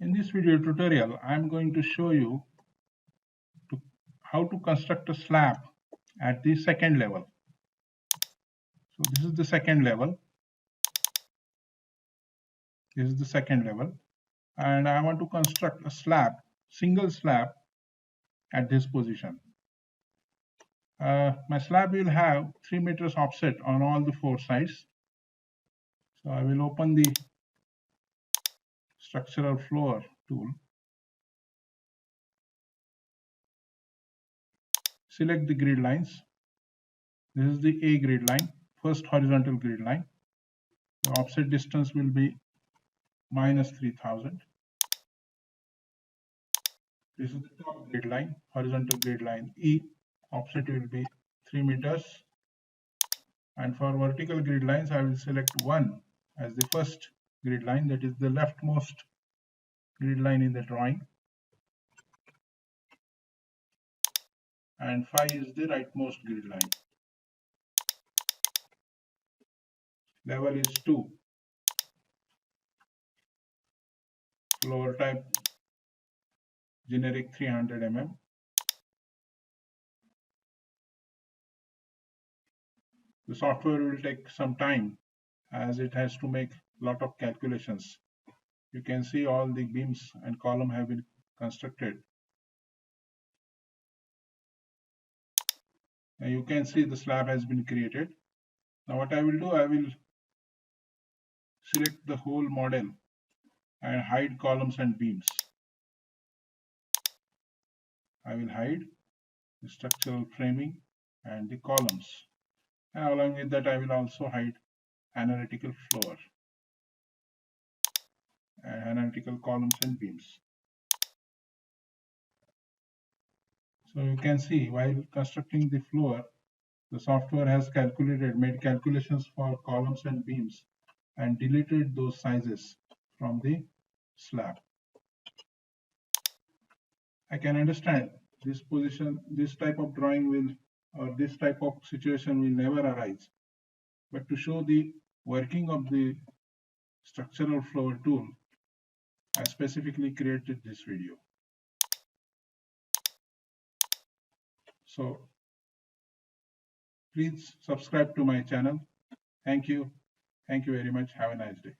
In this video tutorial, I am going to show you how to construct a slab at the second level. So this is the second level. This is the second level. And I want to construct a slab, single slab at this position. My slab will have 3 meters offset on all the 4 sides. So I will open the structural floor tool. Select the grid lines. This is the A grid line, first horizontal grid line. The offset distance will be -3000. This is the top grid line, horizontal grid line E. Offset will be 3 meters. And for vertical grid lines, I will select 1 as the first grid line, that is the leftmost grid line in the drawing. And 5 is the rightmost grid line. Level is 2. Floor type generic 300 mm. The software will take some time as it has to make a lot of calculations. You can see all the beams and column have been constructed. And you can see the slab has been created. Now what I will do, I will select the whole model and hide columns and beams. I will hide the structural framing and the columns. And along with that, I will also hide analytical floor and analytical columns and beams. So you can see while constructing the floor, the software has made calculations for columns and beams and deleted those sizes from the slab. I can understand this type of drawing or this type of situation will never arise. But to show the working of the structural floor tool, I specifically created this video. So please subscribe to my channel. Thank you. Thank you very much. Have a nice day.